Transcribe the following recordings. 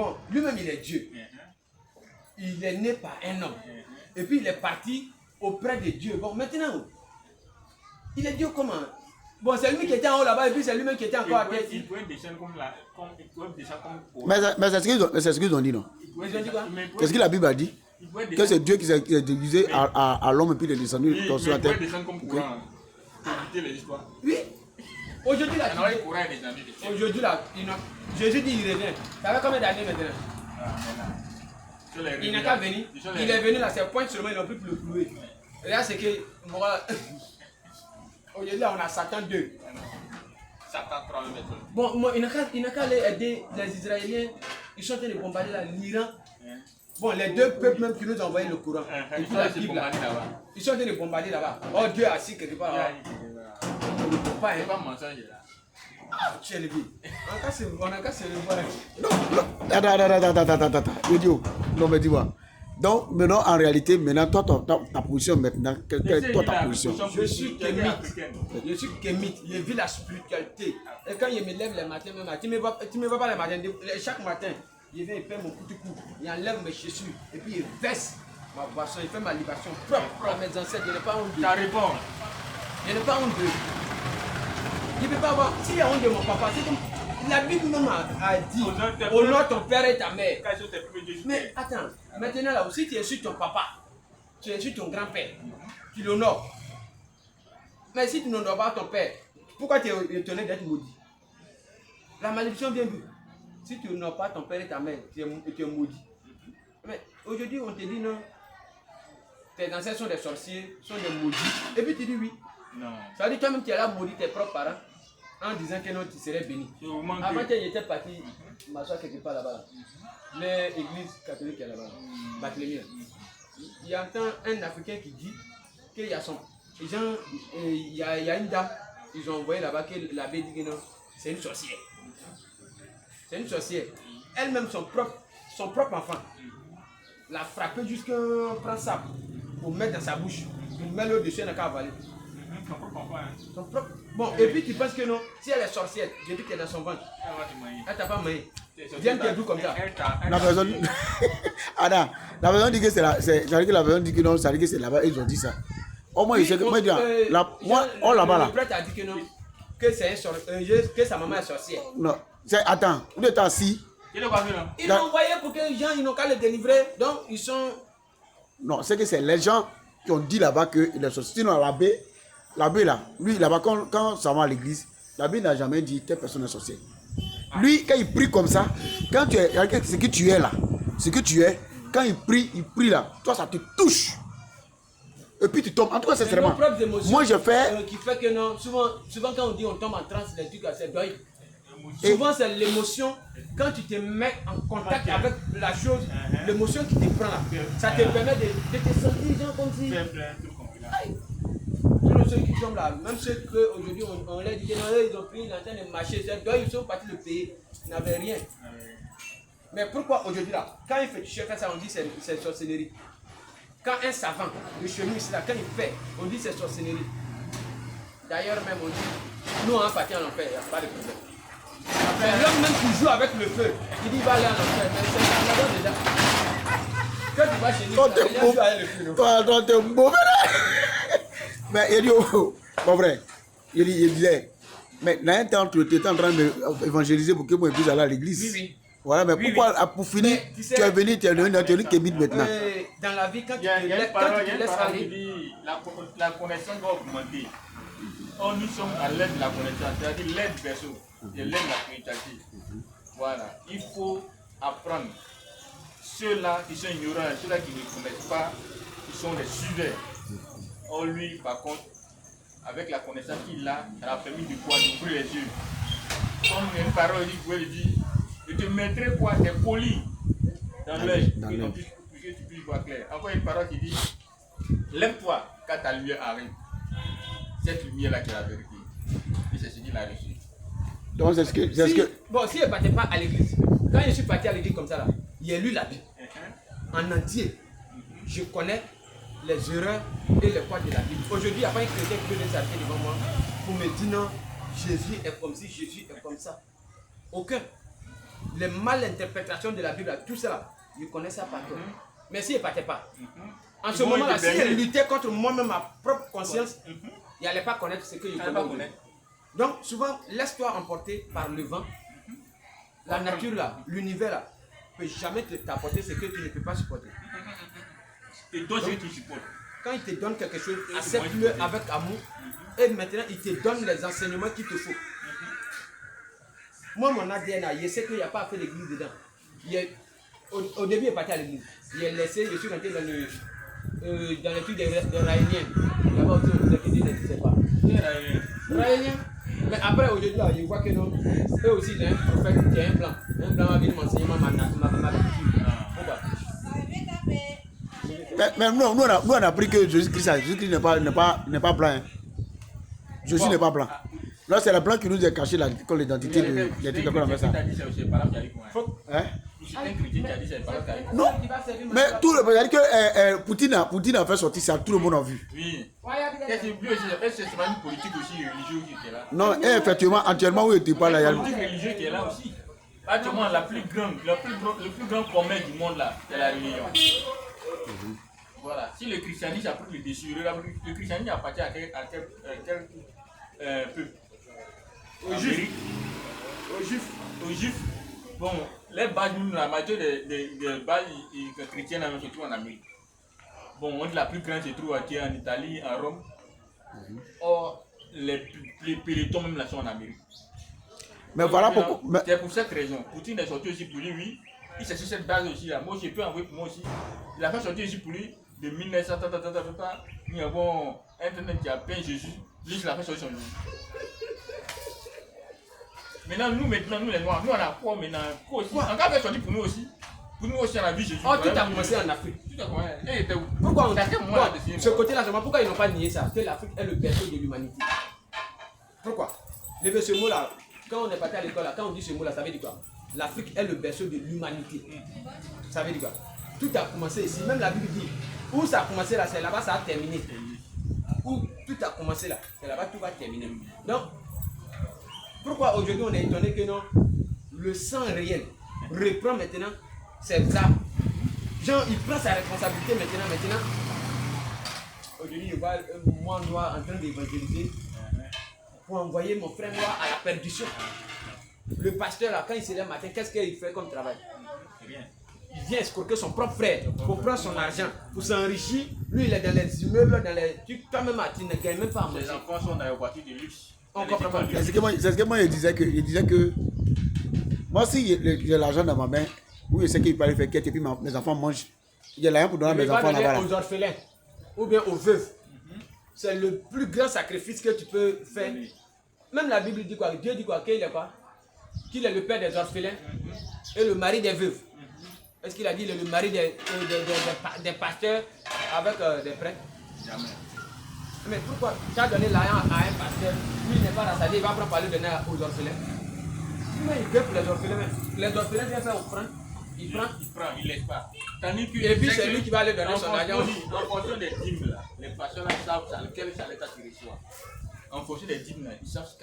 Bon, lui-même, il est Dieu. Il est né par un homme. Et puis, il est parti auprès de Dieu. Bon, maintenant, il est Dieu comment? Bon, c'est lui qui était en haut là-bas et puis c'est lui-même qui était encore à terre. Il pouvait descendre comme la. Mais c'est ce qu'ils ont dit, non? Ils ont dit quoi? Qu'est-ce que la Bible a dit? Que c'est Dieu qui s'est déguisé à l'homme et puis il est descendu sur la terre. Il pouvait descendre comme courant. Pour éviter les histoires. Oui. Aujourd'hui là, Aujourd'hui là, Jésus dit il revient. Ça fait combien d'années maintenant? Il n'a qu'à venir. Il est venu là, c'est point seulement, ils n'ont plus le clouer. Regarde ce que moi. Aujourd'hui là, on a Satan 2. Satan 3 mètres. Bon, moi, il n'a qu'à aller aider les Israéliens. Ils sont en train de bombarder l'Iran. Bon, les deux peuples même qui nous ont envoyé le courant. Et puis la Bible là. Ils sont en train de bombarder là-bas. Oh, Dieu est assis quelque part là. On ne peut pas, hein. Pas mentir là. Ah, tu es levé. On a qu'à se revoir. Non, attends. Idiot. Non, mais dis-moi. Donc, maintenant, en réalité, maintenant, toi, ta position maintenant, quelle est toi ta position? Je suis kémite. Je vis la spiritualité. Et quand je me lève le matin, tu ne me vois pas le matin. Chaque matin, je viens, il fait mon coup de cou. Il enlève mes chaussures. Et puis, il verse ma boisson. Il fait ma libation propre à mes ancêtres. Je n'ai pas honte de. Ta réponse. Je n'ai pas honte de. Je ne peux pas avoir. S'il y a honte de mon papa, c'est comme. La Bible même a dit honore ton père et ta mère. Mais attends, maintenant là aussi tu insultes ton papa, tu insultes ton grand-père, tu l'honores. Mais si tu n'honores pas ton père, pourquoi tu es étonné d'être maudit? La malédiction vient d'où? Si tu n'honores pas ton père et ta mère, tu es maudit. Mais aujourd'hui on te dit non, tes ancêtres sont des sorciers, sont des maudits. Et puis tu dis oui. Non. Ça veut dire toi-même tu es là maudit tes propres parents. En disant que non, tu serais béni. Avant que j'étais parti m'asseoir quelque part là-bas. L'église catholique est là-bas. Bethléem. Il y a un Africain qui dit qu'il y a il y a une dame, ils ont envoyé là-bas que l'abbé dit que non, c'est une sorcière. C'est une sorcière. Elle-même, son propre enfant, l'a frappé jusqu'à prendre ça pour mettre dans sa bouche. Pour mettre le dessus, elle n'a qu'à avaler. Son propre enfant. Son propre. Bon, et puis tu penses que non, si elle est sorcière, je dis qu'elle est dans son ventre. Elle t'a pas maillé. Viens t'es doux comme ça. La personne. Ada, la personne dit que c'est la. C'est-à-dire que la personne dit que non, ça veut dire que c'est là-bas, ils ont dit ça. Au moins, il sait que. Moi, on là-bas là. Le prêtre a dit que non, que c'est un sorcier, que sa maman est sorcière. Non, attends, vous êtes assis. Ils l'ont envoyé pour que les gens, ils n'ont qu'à le délivrer. Donc, ils sont. Non, c'est que c'est les gens qui ont dit là-bas qu'il est sorcier. Sinon, l'abbé là, lui là-bas, quand ça va à l'église, l'abbé n'a jamais dit telle personne est sorcière. Lui, quand il prie comme ça, quand tu es, ce que tu es là, ce que tu es, quand il prie là, toi ça te touche. Et puis tu tombes. En tout cas, c'est vraiment. Moi, je fais. Qui fait que non, souvent quand on dit on tombe en transe, les trucs assez deuil. Souvent, c'est l'émotion. Quand tu te mets en contact avec la chose, l'émotion qui te prend là, ça te permet de te sentir genre comme si. Tous ceux qui tombent là, même ceux qu'aujourd'hui on leur dit que non, ils ont pris l'antenne de marcher, ils sont partis le payer, ils n'avaient rien. Mais pourquoi aujourd'hui là, quand il fait toucher ça, on dit c'est sorcellerie. Quand un savant, le chemiste là, quand il fait, on dit c'est sorcellerie. D'ailleurs même on dit, nous en partie en enfer, il n'y a pas de problème. Mais l'homme même qui joue avec le feu, il dit il va aller en enfer, mais c'est déjà. Quand tu vas chez lui, il joue avec le feu. Toi, t'es mauvais. Mais il dit, mon frère, il disait, mais dans un temps, tu étais en train d'évangéliser pour que moi puisse aller à l'église. Oui. Voilà, mais pourquoi, pour finir, tu es venu, tu es devenu kémite maintenant. Dans la vie, quand tu te laisses aller, la connexion doit augmenter. Or, nous sommes à l'aide de la connexion, c'est-à-dire l'aide perso, et l'aide de la spiritualité. Voilà, il faut apprendre. Ceux-là qui sont ignorants, ceux-là qui ne connaissent pas, qui sont des suiveurs. Or, lui, par contre, avec la connaissance qu'il a, ça l'a permis de pouvoir ouvrir les yeux. Comme une parole, il pouvait lui dire, je te mettrai quoi, des polis dans l'œil, pour que tu puisses voir clair. Encore une parole qui dit, lève-toi quand ta lumière arrive. Cette lumière-là qui est la vérité. Et c'est ce qu'il a reçu. Donc, c'est ce que. Bon, si je ne partais pas à l'église, quand je suis parti à l'église comme ça, là, il a lu la Bible en entier. Je connais les erreurs et les points de la Bible. Aujourd'hui, il n'y a pas un chrétien qui peut s'arrêter devant moi pour me dire non, Jésus est comme ci, Jésus est comme ça. Aucun. les malinterprétations de la Bible, tout ça, je connais ça par cœur. Mais s'il ne partait pas, en ce moment-là, si je luttais contre moi-même, ma propre conscience, il n'allait pas connaître ce que je connais. Donc, souvent, laisse-toi emporter par le vent. La nature, là, l'univers, là, ne peut jamais t'apporter ce que tu ne peux pas supporter. Et toi, ce que tu supportes. Quand il te donne quelque chose, accepte-le avec amour. Et maintenant, il te donne les enseignements qu'il te faut. Moi, mon ADN, je sais qu'il n'y a pas fait l'église dedans. Au début, il est parti à l'église. Il est laissé, je suis rentré dans l'étude des Raéliens. Là-bas aussi, on disait que Dieu n'existait pas. Raéliens. Mais après, aujourd'hui, là, je vois que non. Eux aussi, il y a un prophète qui a un blanc. Un blanc va venir m'enseigner ma culture. Pourquoi? Mais nous, on a appris que Jésus-Christ n'est pas blanc. Hein. Jésus n'est pas blanc. Là, c'est la blanc qui nous a caché l'identité de l'éthique. Non, mais tout le monde a dit que Poutine a fait sortir ça, tout le monde a vu. Oui. Est-ce que c'est pas une politique aussi religieuse qui était là? Non, effectivement, entièrement, oui, tu parles là. Il y a une politique religieuse qui est là aussi. Actuellement, le plus grand commerce du monde là, c'est la religion. Voilà. Si le christianisme a pris le dessus, le christianisme appartient à quel peuple? Aux Juifs. Aux Juifs. Bon, les bases, la majorité des bases chrétiennes se trouvent en Amérique. Bon, on dit la plus grande se trouve en Italie, en Rome. Or, les pelotons même là sont en Amérique. Mais voilà pourquoi. C'est pour cette raison. Poutine est sorti aussi pour lui, oui. Il cherche cette base aussi là. Moi, je peux envoyer pour moi aussi. Il a fait sortir aussi pour lui de 1900. Nous avons Internet qui a peint Jésus. Lui, il a fait sortir son Jésus. Maintenant, nous les Noirs, nous on a quoi maintenant? Quoi aussi? Encore fait sortir pour nous aussi. Pour nous aussi, on a vu Jésus. Oh, tout a commencé en Afrique. Tout a commencé. Pourquoi ce côté-là, pourquoi ils n'ont pas nié ça? Que l'Afrique est le berceau de l'humanité. Pourquoi? Levez ce mot-là. Quand on est parti à l'école, quand on dit ce mot-là, ça veut dire quoi? L'Afrique est le berceau de l'humanité. Ça veut dire quoi? Tout a commencé ici. Même la Bible dit, où ça a commencé là, c'est là-bas, ça a terminé. Où tout a commencé là, c'est là-bas, tout va terminer. Donc, pourquoi aujourd'hui on est étonné que non, le sang réel reprend maintenant ses armes. Jean, il prend sa responsabilité maintenant. Aujourd'hui, je vois moi noir en train d'évangéliser pour envoyer mon frère noir à la perdition. Le pasteur là, quand il se lève le matin, qu'est-ce qu'il fait comme travail? Il vient escroquer son propre frère pour prendre son argent, pour s'enrichir. Lui, il est dans les immeubles, dans les trucs. Toi-même, tu ne gagnes même pas à manger. Les enfants sont dans les voitures de luxe. On comprend pas. C'est ce que moi, il disait que moi, si j'ai l'argent dans ma main, oui, je sais qu'il parlait faire quête et puis mes enfants mangent. Il y a rien pour donner à mes enfants là-bas. Aux orphelins ou bien aux veuves. C'est le plus grand sacrifice que tu peux faire. Même la Bible dit quoi? Dieu dit quoi? Qu'il est quoi? Qu'il est le père des orphelins et le mari des veuves. Est-ce qu'il a dit le mari des pasteurs avec des prêtres? Jamais. Mais pourquoi tu as donné l'argent à un pasteur, lui il n'est pas rassasié, il va prendre par le donner aux orphelins? Mais il veut pour les orphelins même. Les orphelins viennent faire offrande, il prend, il laisse pas. Tandis que, et puis c'est lui qui va aller donner son argent. En fonction des dîmes là, les pasteurs là savent quel salaire tu reçois. En fonction des dîmes là, ils savent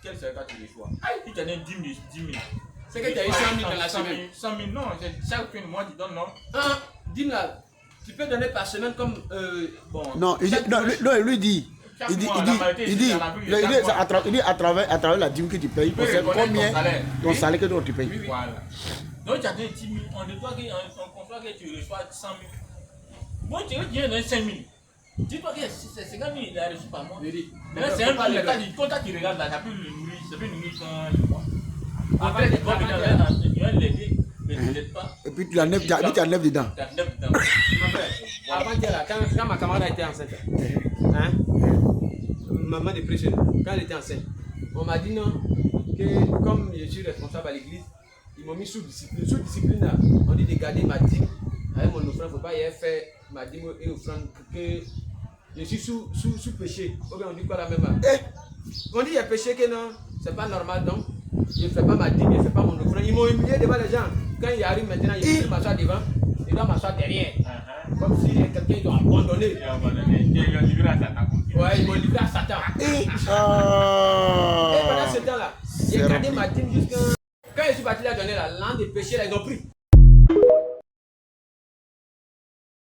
quel salaire tu reçois. Si tu as une dîme de 10 000, c'est que tu as eu 100 000 dans la semaine. 100 000, non, c'est chaque fin de mois tu donnes, non? Dîme là, tu peux donner par semaine comme. Bon. Non, lui dit. Il dit à travers la dîme que tu payes, il sait combien ton salaire que tu payes. Voilà. Donc tu as donné 10 000, on conçoit que tu reçois 100 000. Moi tu donnes 5 000. Dis-toi que c'est 50 000 il a reçu par mois. Mais c'est un peu le cas du compte qui regarde là, ça peut le nourrir, ça peut nourrir quand mois. Après, tu vas l'aider, mais tu n'aides pas. Et puis tu as 9 dedans. Tu as 9 dedans. Avant-hier là, quand ma camarade était enceinte, maman de prêcher, quand elle était enceinte, on m'a dit non, que comme je suis responsable à l'église, ils m'ont mis sous discipline. Sous discipline là, on dit de garder ma dîme. Avec mon offrande, il ne faut pas y faire ma dîme et offrande que je suis sous péché. Ou bien on dit quoi la même. On dit il y a péché que non, c'est pas normal donc. Je ne fais pas ma dîme, je ne fais pas mon offrande. Ils m'ont humilié devant les gens. Quand ils arrivent maintenant, ils m'assoient devant, ils doivent m'asseoir derrière. Comme si quelqu'un ils ont abandonné. Ils ont livré à Satan. Ouais, ils m'ont livré à Satan. Et pendant ce temps-là, j'ai gardé ma dîme jusqu'à. Quand je suis parti leur donner la langue de péché, là, ils ont pris.